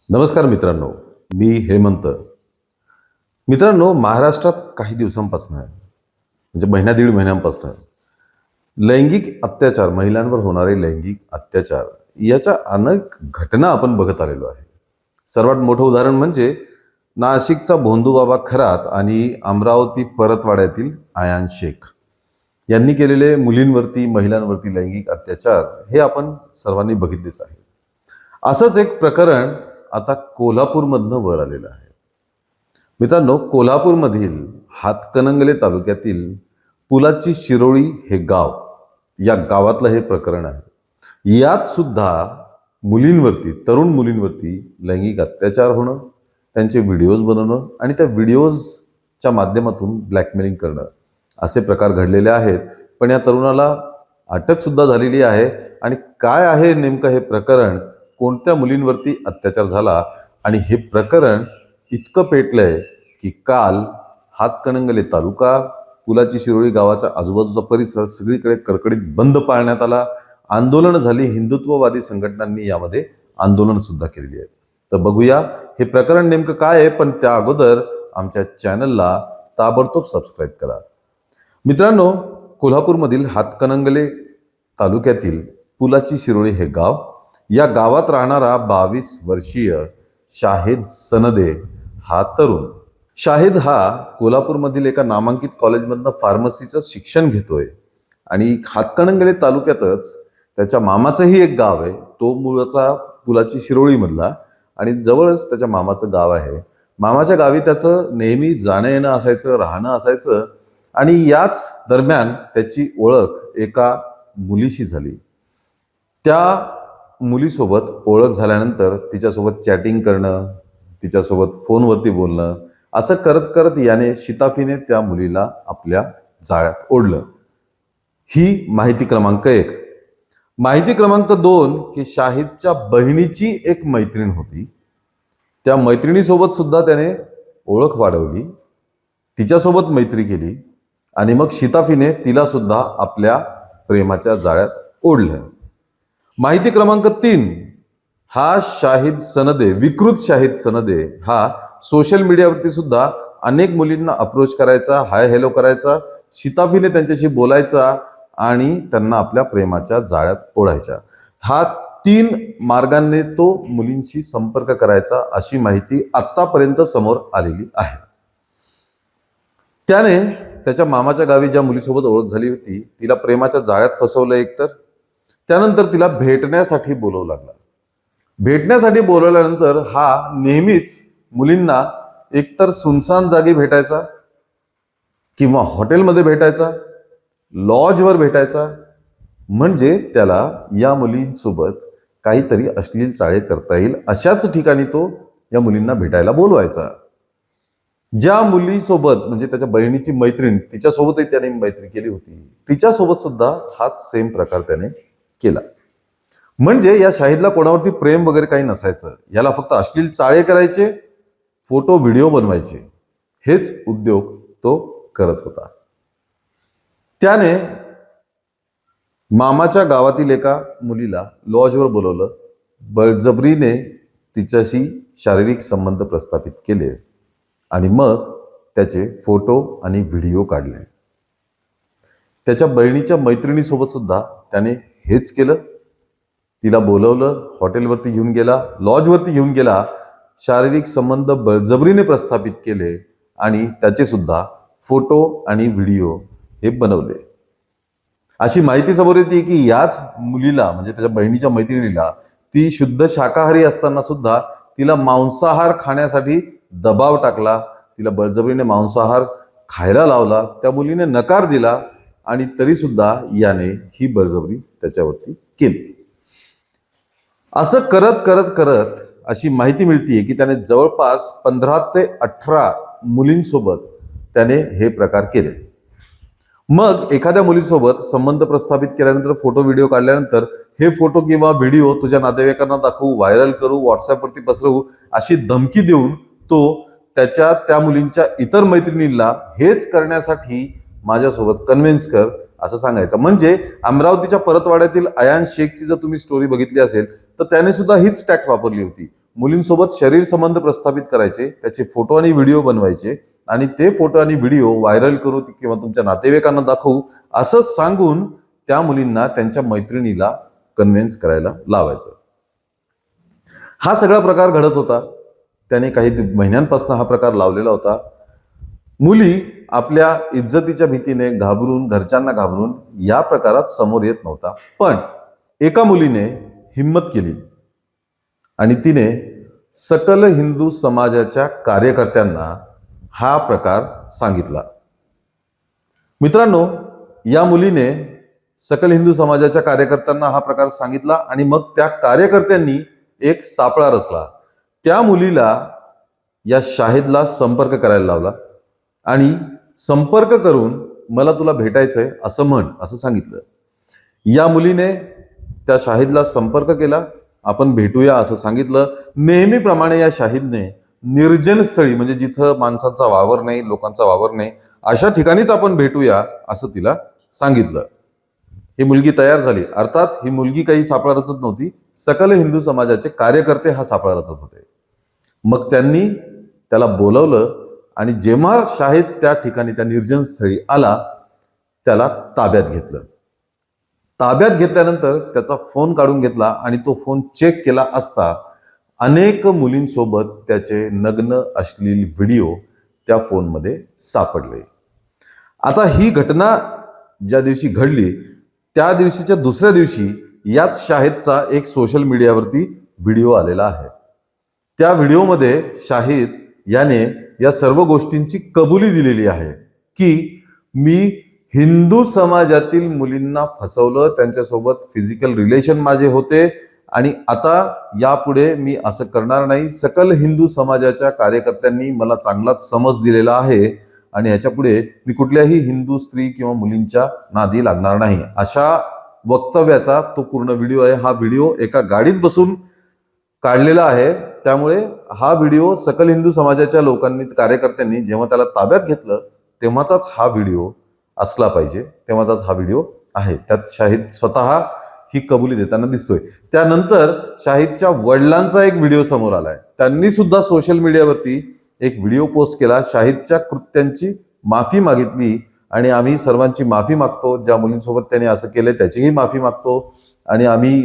नमस्कार मित्रांनो, मी हेमंत. मित्रांनो, महाराष्ट्रात काही दिवसांपासून म्हणजे महिना दीड महिन्यांपासून लैंगिक अत्याचार, महिलांवर होणारे लैंगिक अत्याचार याच्या अनेक घटना आपण बघत आलेलो आहे. सर्वात मोठं उदाहरण म्हणजे नाशिकचा भोंदूबाबा खरात आणि अमरावती परतवाड्यातील आयान शेख यांनी केलेले मुलींवरती, महिलांवरती लैंगिक अत्याचार हे आपण सर्वांनी बघितलेच आहे. असंच एक प्रकरण आता कोल्हापूरमधनं वर आलेलं आहे. मित्रांनो, कोल्हापूरमधील हातकणंगले तालुक्यातील पुलाची शिरोळी हे गाव, या गावातलं हे प्रकरण आहे. यात सुद्धा मुलींवरती, तरुण मुलींवरती लैंगिक अत्याचार होणं, त्यांचे व्हिडिओज बनवणं आणि त्या व्हिडिओजच्या माध्यमातून ब्लॅकमेलिंग करणं असे प्रकार घडलेले आहेत. पण या तरुणाला अटक सुद्धा झालेली आहे. आणि काय आहे नेमकं हे प्रकरण, कोणत्या मुलींवरती अत्याचार झाला आणि हे प्रकरण इतकं पेटलंय की काल हातकणंगले तालुका, पुलाची शिरोळी गावाच्या आजूबाजूचा परिसर सगळीकडे कडकडीत बंद पाळण्यात आला. आंदोलन झाली, हिंदुत्ववादी संघटनांनी यामध्ये आंदोलन सुद्धा केलेली आहेत. तर बघूया हे प्रकरण नेमकं काय आहे. पण त्या अगोदर आमच्या चॅनलला ताबडतोब सबस्क्राईब करा. मित्रांनो, कोल्हापूरमधील हातकणंगले तालुक्यातील पुलाची शिरोळी हे गाव, या गावात राहणारा 22 वर्षीय शाहिद सनदे हा तरुण. शाहिद हा कोल्हापूरमधील एका नामांकित कॉलेजमधनं फार्मसीचं शिक्षण घेतोय आणि हातकणंगले तालुक्यातच त्याच्या मामाचंही एक गाव आहे. तो मूळचा पुलाची शिरोळीमधला आणि जवळच त्याच्या मामाचं गाव आहे. मामाच्या गावी त्याचं नेहमी जाणं येणं असायचं, राहणं असायचं. आणि याच दरम्यान त्याची ओळख एका मुलीशी झाली. त्या मुलीसोबत ओळख झाल्यानंतर तिच्यासोबत चॅटिंग करणं, तिच्यासोबत फोनवरती बोलणं, असं करत करत याने शिताफीने त्या मुलीला आपल्या जाळ्यात ओढलं. ही माहिती क्रमांक 1. माहिती क्रमांक 2 की शाहिदच्या बहिणीची एक मैत्रीण होती. त्या मैत्रिणीसोबत सुद्धा त्याने ओळख वाढवली, तिच्यासोबत मैत्री केली आणि मग शिताफीने तिला सुद्धा आपल्या प्रेमाच्या जाळ्यात ओढलं. माहिती क्रमांक 3, हा शाहिद सनदे, विकृत शाहिद सनदे हा सोशल मीडियावरती सुद्धा अनेक मुलींना अप्रोच करायचा, हाय हॅलो करायचा, शिताफीने त्यांच्याशी बोलायचा आणि त्यांना आपल्या प्रेमाच्या जाळ्यात ओढायचा. हा 3 मार्गांनी तो मुलींशी संपर्क करायचा, अशी माहिती आतापर्यंत समोर आलेली आहे. त्याने त्याच्या मामाच्या गावी ज्या मुलीसोबत ओळख झाली होती तिला प्रेमाच्या जाळ्यात फसवलं एकतर, त्यानंतर तिला भेटण्यासाठी बोलवू लागला. भेटण्यासाठी बोलवल्यानंतर हा नेहमीच मुलींना एकतर सुनसान जागी भेटायचा किंवा हॉटेलमध्ये भेटायचा, लॉजवर भेटायचा, म्हणजे त्याला या मुलींसोबत काहीतरी अश्लील चाळे करता येईल अशाच ठिकाणी तो या मुलींना भेटायला बोलवायचा. ज्या मुलीसोबत म्हणजे त्याच्या बहिणीची मैत्रीण, तिच्यासोबतही त्याने मैत्री केली होती, तिच्यासोबत सुद्धा हाच सेम प्रकार त्याने केला. म्हणजे या शाहिदला कोणावरती प्रेम वगैरे काही नसायचं. याला फक्त अश्लील चाळे करायचे, फोटो व्हिडिओ बनवायचे, हेच उद्योग तो करत होता. त्याने मामाच्या गावातील एका मुलीला लॉजवर बोलवलं, बळजबरीने तिच्याशी शारीरिक संबंध प्रस्थापित केले आणि मग त्याचे फोटो आणि व्हिडिओ काढले. त्याच्या बहिणीच्या मैत्रिणीसोबत सुद्धा त्याने हेच केलं. तिला बोलवलं, हॉटेलवरती घेऊन गेला, लॉजवरती घेऊन गेला, शारीरिक संबंध बळजबरीने प्रस्थापित केले आणि त्याचे सुद्धा फोटो आणि व्हिडिओ हे बनवले. अशी माहिती समोर येते की याच मुलीला म्हणजे त्याच्या बहिणीच्या मैत्रिणीला, ती शुद्ध शाकाहारी असताना सुद्धा तिला मांसाहार खाण्यासाठी दबाव टाकला, तिला बळजबरीने मांसाहार खायला लावला. त्या मुलीने नकार दिला आणि तरी सुद्धा याने ही बळजबरी त्याच्यावरती केली. असं करत करत करत अशी माहिती मिळतीये की त्याने जवळपास 15 ते 18 मुलींसोबत त्याने हे प्रकार केले. मग एखाद्या मुलीसोबत संबंध प्रस्थापित केल्यानंतर, फोटो व्हिडिओ काढल्यानंतर हे फोटो किंवा व्हिडिओ तुझ्या नातेवाईकांना दाखवू, व्हायरल करू, व्हॉट्सअपवरती पसरवू अशी धमकी देऊन तो त्या मुलींच्या इतर मैत्रिणींना हेच करण्यासाठी माझ्यासोबत कन्व्हिन्स कर असं सांगायचं. म्हणजे अमरावतीच्या परतवाड्यातील आयान शेखची जर तुम्ही स्टोरी बघितली असेल तर त्याने सुद्धा हीच टॅक्ट वापरली होती. मुलींसोबत शरीर संबंध प्रस्थापित करायचे, त्याचे फोटो आणि व्हिडिओ बनवायचे आणि ते फोटो आणि व्हिडिओ व्हायरल करू किंवा तुमच्या नातेवाईकांना दाखवू असं सांगून त्या मुलींना त्यांच्या मैत्रिणीला कन्व्हिन्स करायला लावायचं. हा सगळा प्रकार घडत होता. त्याने काही महिन्यांपासून हा प्रकार लावलेला होता. मुली आपल्या इज्जतीच्या भीतीने घाबरून, घरच्यांना घाबरून या प्रकारात समोर येत नव्हता. पण एका मुलीने हिम्मत केली आणि तिने सकल हिंदू समाजाच्या कार्यकर्त्यांना हा प्रकार सांगितला. मित्रांनो, या मुलीने सकल हिंदू समाजाच्या कार्यकर्त्यांना हा प्रकार सांगितला आणि मग त्या कार्यकर्त्यांनी एक सापळा रचला. त्या मुलीला या शाहिदला संपर्क करायला लावला आणि संपर्क करून मला तुला भेटायचंय असं म्हण असं सांगितलं. या मुलीने त्या शाहिदला संपर्क केला, आपण भेटूया असं सांगितलं. नेहमीप्रमाणे या शाहिदने निर्जन स्थळी, म्हणजे जिथं माणसांचा वावर नाही, लोकांचा वावर नाही, अशा ठिकाणीच आपण भेटूया असं तिला सांगितलं. ही मुलगी तयार झाली. अर्थात ही मुलगी काही सापळा रचत नव्हती, सकल हिंदू समाजाचे कार्यकर्ते हा सापळा रचत होते. मग त्यांनी त्याला बोलवलं आणि जेव्हा शाहिद त्या ठिकाणी त्या निर्जन स्थळी आला, त्याला ताब्यात घेतलं. ताब्यात घेतल्यानंतर त्याचा फोन काढून घेतला आणि तो फोन चेक केला असता अनेक मुलींसोबत त्याचे नग्न अश्लील व्हिडिओ त्या फोनमध्ये सापडले. आता ही घटना ज्या दिवशी घडली त्या दिवशीच्या दुसऱ्या दिवशी याच शाहिदचा एक सोशल मीडियावरती व्हिडिओ आलेला आहे. त्या व्हिडिओमध्ये शाहिद याने या सर्व गोष्टींची कबुली दिलेली आहे की मी हिंदू समाजातील मुलींना फसवलं, त्यांच्यासोबत फिजिकल रिलेशन माझे होते आणि आता यापुढे मी असं करणार नाही. सकल हिंदू समाजाच्या कार्यकर्त्यांनी मला चांगलाच समज दिलेला आहे आणि ह्याच्या पुढे मी कुठल्याही हिंदू स्त्री किंवा मुलींच्या नादी लागणार नाही, अशा वक्तव्याचा तो पूर्ण व्हिडिओ आहे. हा व्हिडिओ एका गाडीत बसून काढलेला आहे. त्यामुळे हा व्हिडिओ सकल हिंदू समाजाच्या लोकांनी, कार्यकर्त्यांनी जेव्हा त्याला ताब्यात घेतलं तेव्हाचाच हा व्हिडिओ असला पाहिजे, तेव्हाचाच हा व्हिडिओ आहे. त्यात शाहिद स्वतः ही कबुली देताना दिसतोय. त्यानंतर शाहिदच्या वडिलांचा एक व्हिडिओ समोर आलाय. त्यांनी सुद्धा सोशल मीडियावरती एक व्हिडिओ पोस्ट केला, शाहिदच्या कृत्यांची माफी मागितली आणि आम्ही सर्वांची माफी मागतो, ज्या मुलींसोबत त्याने असं केलंय त्याचीही माफी मागतो आणि आम्ही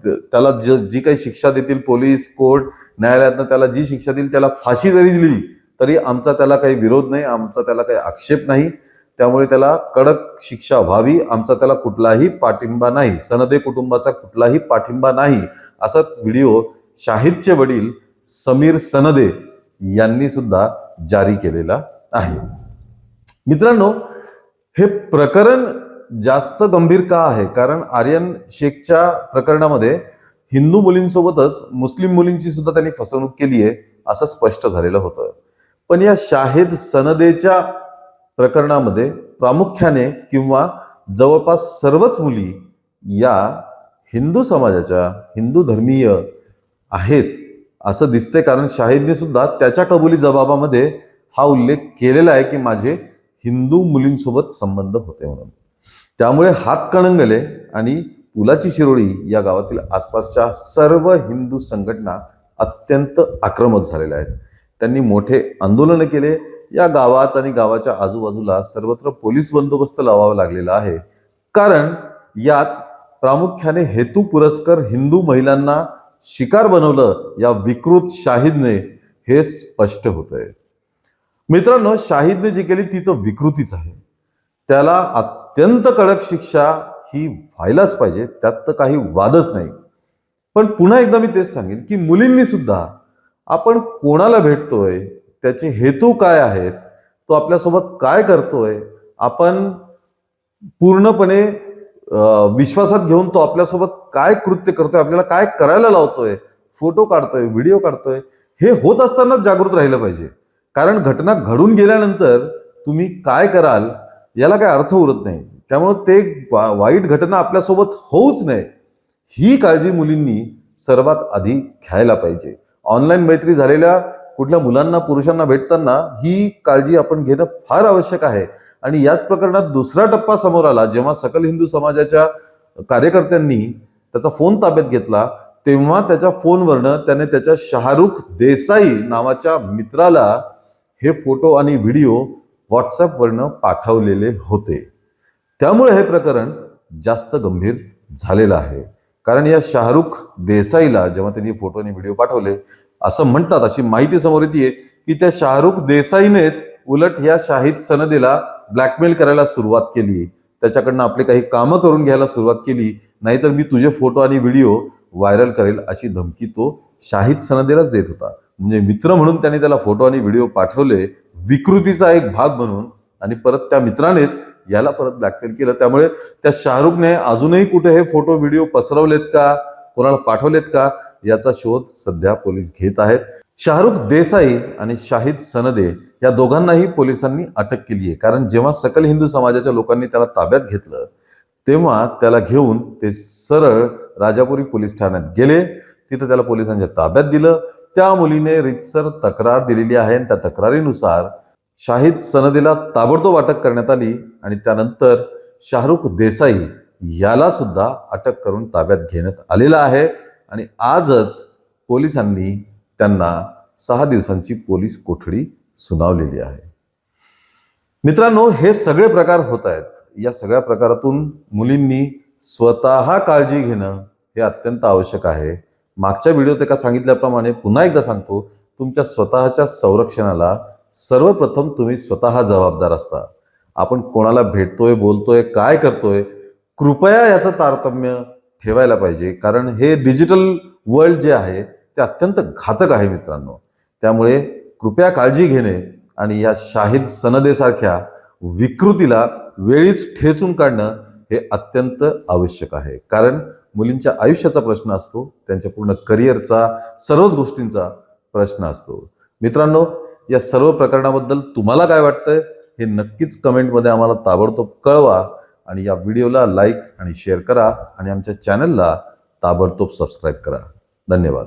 त्याला जी काही शिक्षा देतील पोलीस, कोर्ट, न्यायालयातनं त्याला जी शिक्षा देईल, त्याला फाशी जरी दिली तरी आमचा त्याला काही विरोध नाही, आमचा त्याला काही आक्षेप नाही. त्यामुळे त्याला कडक शिक्षा व्हावी, आमचा त्याला कुठलाही पाठिंबा नाही, सनदे कुटुंबाचा कुठलाही पाठिंबा नाही, असा व्हिडिओ शाहिदचे वडील समीर सनदे यांनी सुद्धा जारी केलेला आहे. मित्रांनो, हे प्रकरण जास्त गंभीर का आहे? कारण आर्यन शेखच्या प्रकरणामध्ये हिंदू मुलींसोबतच मुस्लिम मुलींची सुद्धा त्यांनी फसवणूक केली आहे असं स्पष्ट झालेलं होतं. पण या शाहिद सनदेच्या प्रकरणामध्ये प्रामुख्याने किंवा जवळपास सर्वच मुली या हिंदू समाजाच्या, हिंदू धर्मीय आहेत असं दिसतंय. कारण शाहिदने सुद्धा त्याच्या कबुली जबाबामध्ये हा उल्लेख केलेला आहे की माझे हिंदू मुलींसोबत संबंध होते म्हणून. त्यामुळे हातकणंगले आणि पुलाची शिरोळी या गावातील आसपासच्या सर्व हिंदू संघटना अत्यंत आक्रमक झालेल्या आहेत. त्यांनी मोठे आंदोलन केले. या गावात आणि गावाच्या आजूबाजूला सर्वत्र पोलीस बंदोबस्त लावावा लागलेला आहे. कारण यात प्रामुख्याने हेतू पुरस्कर हिंदू महिलांना शिकार बनवलं या विकृत शाहिदने, हे स्पष्ट होतंय. मित्रांनो, शाहिदने जी केली ती तर विकृतीच आहे. त्याला अत्यंत कडक शिक्षा ही व्हायलाच पाहिजे, त्यात तर काही वादच नाही. पण पुन्हा एकदा मी तेच सांगेन की मुलींनी सुद्धा आपण कोणाला भेटतोय, त्याचे हेतू काय आहेत, तो आपल्यासोबत काय करतोय, आपण पूर्णपणे विश्वासात घेऊन तो आपल्यासोबत काय कृत्य करतोय, आपल्याला काय करायला लावतोय, फोटो काढतोय, व्हिडिओ काढतोय, हे होत असतानाच जागृत राहिलं पाहिजे. कारण घटना घडून गेल्यानंतर तुम्ही काय कराल याला काय अर्थ उरत नाही. त्यामुळे ते वाईट घटना आपल्यासोबत होऊच नये ही काळजी मुलींनी सर्वात आधी घ्यायला पाहिजे. ऑनलाईन मैत्री झालेल्या कुठल्या मुलांना, पुरुषांना भेटताना ही काळजी आपण घेणं फार आवश्यक आहे. आणि याच प्रकरणात दुसरा टप्पा समोर आला जेव्हा सकल हिंदू समाजाच्या कार्यकर्त्यांनी त्याचा फोन ताब्यात घेतला. तेव्हा त्याच्या फोनवरनं त्याने त्याच्या शाहरुख देसाई नावाच्या मित्राला हे फोटो आणि व्हिडिओ व्हॉट्सअपवरनं पाठवलेले होते. त्यामुळे हे प्रकरण जास्त गंभीर झालेलं आहे. कारण या शाहरुख देसाईला जेव्हा त्यांनी फोटो आणि व्हिडिओ पाठवले, असं म्हणतात, अशी माहिती समोर येते की त्या शाहरुख देसाईनेच उलट या शाहिद सनदेला ब्लॅकमेल करायला सुरुवात केली, त्याच्याकडनं आपले काही कामं करून घ्यायला सुरुवात केली, नाहीतर मी तुझे फोटो आणि व्हिडिओ व्हायरल करेल अशी धमकी तो शाहिद सनदेलाच देत होता. म्हणजे मित्र म्हणून त्याने त्याला फोटो आणि व्हिडिओ पाठवले, विकृतीचा एक भाग म्हणून, आणि परत त्या मित्रानेच याला परत ब्लॅकमेल केलं. त्यामुळे त्या शाहरुखने अजूनही कुठे हे फोटो व्हिडिओ पसरवलेत का, कोणाला पाठवलेत का, याचा शोध सध्या पोलीस घेत आहेत. शाहरुख देसाई आणि शाहिद सनदे या दोघांनाही पोलिसांनी अटक केली आहे. कारण जेव्हा सकल हिंदू समाजाच्या लोकांनी त्याला ताब्यात घेतलं, तेव्हा त्याला घेऊन ते सरळ राजापुरी पोलीस ठाण्यात गेले. तिथं त्याला पोलिसांच्या ताब्यात दिलं. त्या मुलीने रीतसर तक्रार दिलेली आहे आणि त्या तक्रारीनुसार शाहिद सनदेला ताबडतोब अटक करण्यात आली आणि त्यानंतर शाहरुख देसाई याला सुद्धा अटक करून ताब्यात घेण्यात आलेलं आहे. आणि आजच पोलिसांनी त्यांना 6 दिवसांची पोलीस कोठडी सुनावलेली आहे. मित्रांनो, हे सगळे प्रकार होत आहेत. या सगळ्या प्रकारातून मुलींनी स्वतः काळजी घेणं हे अत्यंत आवश्यक आहे. मागच्या व्हिडिओत एका सांगितल्याप्रमाणे पुन्हा एकदा सांगतो, तुमच्या स्वतःच्या संरक्षणाला सर्वप्रथम तुम्ही स्वतः जबाबदार असता. आपण कोणाला भेटतोय, बोलतोय, काय करतोय, कृपया याचं तारतम्य ठेवायला पाहिजे. कारण हे डिजिटल वर्ल्ड जे आहे ते अत्यंत घातक आहे मित्रांनो. त्यामुळे कृपया काळजी घेणे आणि या शाहिद सनदेसारख्या विकृतीला वेळीच ठेचून काढणं हे अत्यंत आवश्यक आहे. कारण मुलींच्या आयुष्याचा प्रश्न असतो, त्यांच्या पूर्ण करिअरचा, सर्वच गोष्टींचा प्रश्न असतो. मित्रांनो, या सर्व प्रकरणाबद्दल तुम्हाला काय वाटतंय हे नक्कीच कमेंटमध्ये आम्हाला ताबडतोब कळवा. आणि या व्हिडिओला लाईक आणि शेअर करा आणि आमच्या चॅनलला ताबडतोब सबस्क्राईब करा. धन्यवाद.